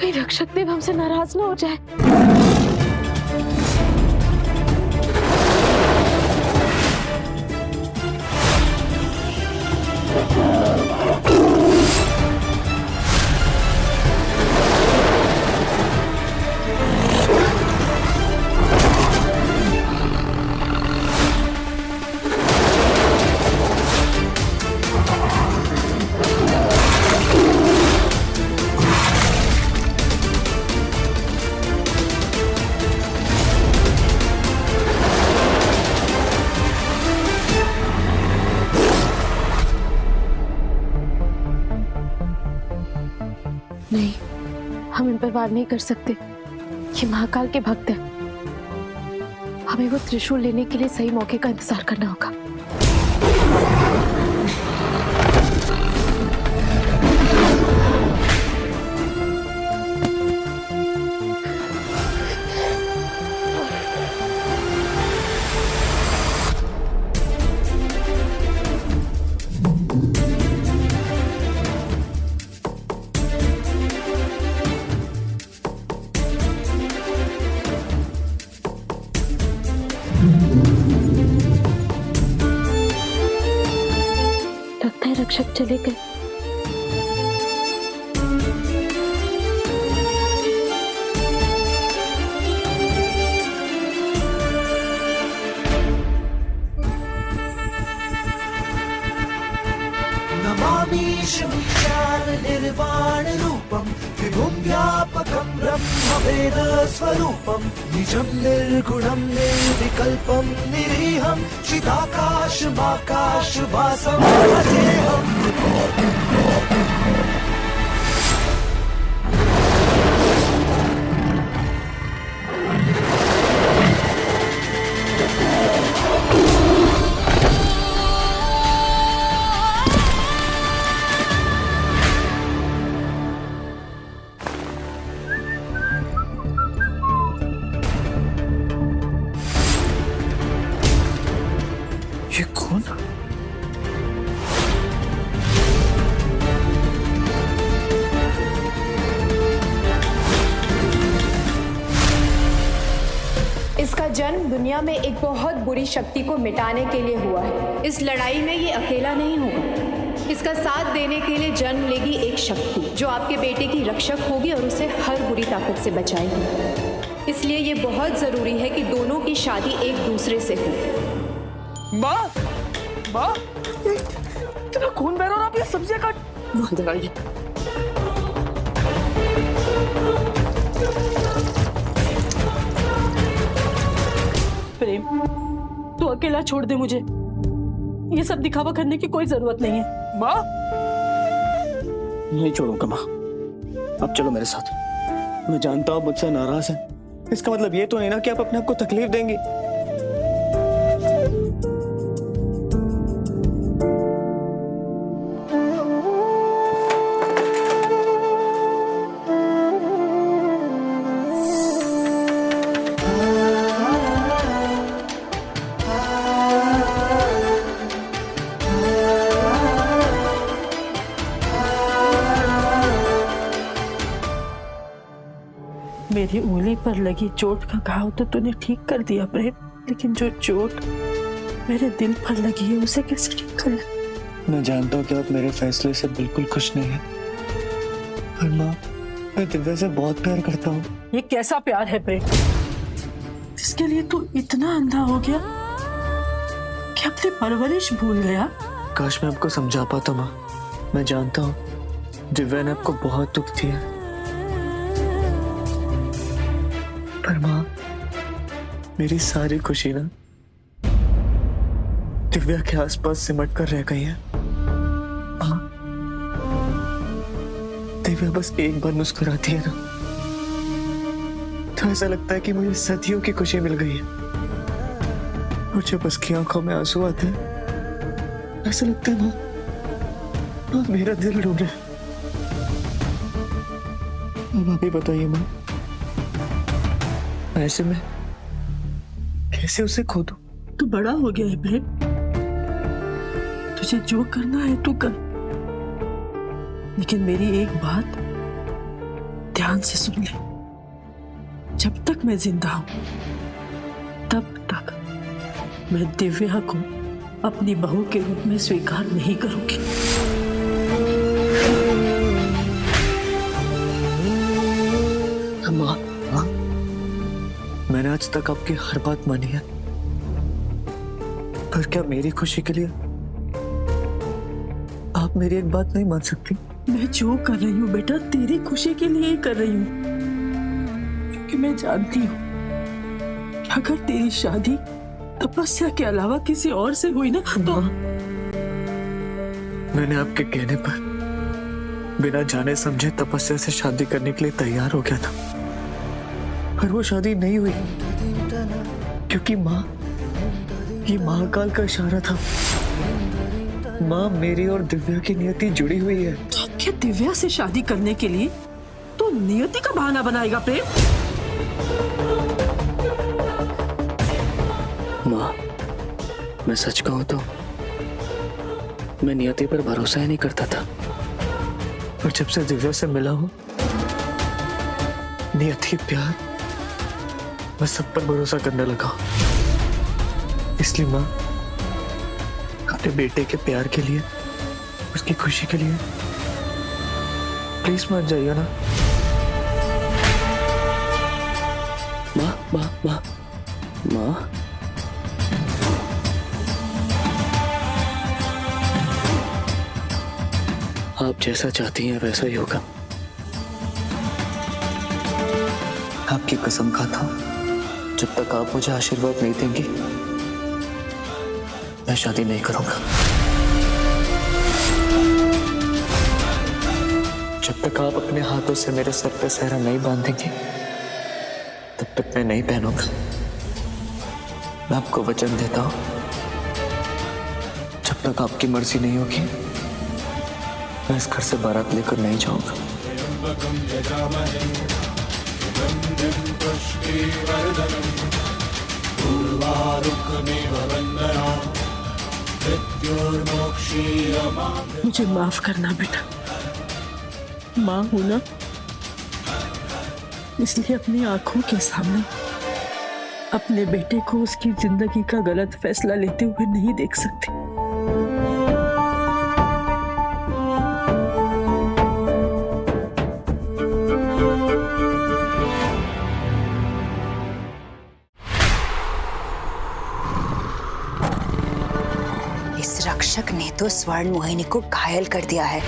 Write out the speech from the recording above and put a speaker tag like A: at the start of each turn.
A: कोई रक्षक देव हमसे नाराज ना हो जाए। नहीं, हम इन पर वार नहीं कर सकते। ये महाकाल के भक्त हैं। हमें वो त्रिशूल लेने के लिए सही मौके का इंतजार करना होगा। लगता है रक्षक चले गए।
B: नमामि शमीशान निर्वाण रूपम विभुं व्यापकं ब्रह्म वेद स्वरूपम निजं निर्गुणं निर्विकल्पं निरीहं चिदाकाशमाकाश वासं भजेऽहम्।
C: ये कौन?
D: इसका जन्म दुनिया में एक बहुत बुरी शक्ति को मिटाने के लिए हुआ है। इस लड़ाई में ये अकेला नहीं होगा। इसका साथ देने के लिए जन्म लेगी एक शक्ति जो आपके बेटे की रक्षक होगी और उसे हर बुरी ताकत से बचाएगी। इसलिए ये बहुत जरूरी है कि दोनों की शादी एक दूसरे से हो।
C: माँ, माँ, इतना खून बह रहा है, आप ये सब्जियां काट। माँ दवाई।
E: प्रेम, तू अकेला छोड़ दे मुझे। ये सब दिखावा करने की कोई जरूरत नहीं है।
C: माँ, नहीं छोड़ूंगा माँ। अब चलो मेरे साथ। मैं जानता हूँ मुझसे नाराज है। इसका मतलब ये तो नहीं ना कि आप अपने आप को तकलीफ देंगी।
E: मेरी उंगली पर लगी चोट का घाव तो तूने ठीक कर दिया प्रेम, लेकिन जो चोट मेरे दिल पर लगी है उसे कैसे ठीक कर?
C: मैं जानता हूँ कि आप मेरे फैसले से बिल्कुल खुश नहीं हैं, पर माँ, मैं दिव्या से बहुत प्यार करता हूँ।
E: ये कैसा प्यार है प्रेम, इसके लिए तू इतना अंधा हो गया कि अपनी परवरिश भूल गया?
C: काश मैं आपको समझा पाता माँ। मैं जानता हूँ दिव्या ने आपको बहुत दुख दिया, पर माँ, मेरी सारी खुशी ना दिव्या के आसपास सिमट कर रह गई है। माँ, दिव्या बस एक बार मुस्कुराती है ना, तो ऐसा लगता है कि मुझे सदियों की खुशी मिल गई है। और जब उसकी आंखों में आंसू आते हैं, ऐसा लगता है माँ, मेरा दिल डूब रहा है। अब आप ही बताइए माँ, ऐसे में कैसे उसे खो दूं?
E: तू बड़ा हो गया है प्रेम, तुझे जो करना है तू कर, लेकिन मेरी एक बात ध्यान से सुन ले, जब तक मैं जिंदा हूं तब तक मैं दिव्या को अपनी बहू के रूप में स्वीकार नहीं करूंगी।
C: माँ, मैंने आज तक आपकी हर बात मानी है, पर क्या मेरी खुशी के लिए आप मेरी एक बात नहीं मान सकती?
E: मैं जो कर रही हूँ बेटा तेरी खुशी के लिए ही कर रही हूँ, क्योंकि मैं जानती हूँ अगर तेरी शादी तपस्या के अलावा किसी और से हुई ना तो
C: मैंने आपके कहने पर बिना जाने समझे तपस्या से शादी करने के लिए तैयार हो गया था, पर वो शादी नहीं हुई क्योंकि माँ, ये महाकाल का इशारा था। माँ, मेरी और दिव्या की नियति जुड़ी हुई है।
E: तो क्या दिव्या से शादी करने के लिए तो नियति का बहाना बनाएगा प्रेम?
C: माँ, मैं सच कहूं तो मैं नियति पर भरोसा ही नहीं करता था, पर जब से दिव्या से मिला हूं, नियति, प्यार, मैं सब पर भरोसा करने लगा। इसलिए माँ, अपने बेटे के प्यार के लिए, उसकी खुशी के लिए प्लीज मान जाइए ना। माँ, माँ, माँ, माँ, आप जैसा चाहती हैं वैसा ही होगा। आपकी कसम खाता हूं, जब तक आप मुझे आशीर्वाद नहीं देंगी मैं शादी नहीं करूंगा। जब तक आप अपने हाथों से मेरे सर पे सेहरा नहीं बांधेंगी तब तक मैं नहीं पहनूंगा। मैं आपको वचन देता हूं, जब तक आपकी मर्जी नहीं होगी मैं इस घर से बारात लेकर नहीं जाऊंगा।
E: मुझे माफ करना बेटा, माँ हूं ना, इसलिए अपनी आंखों के सामने अपने बेटे को उसकी जिंदगी का गलत फैसला लेते हुए नहीं देख सकती।
F: इस रक्षक ने तो स्वर्ण मोहिनी को घायल कर दिया है।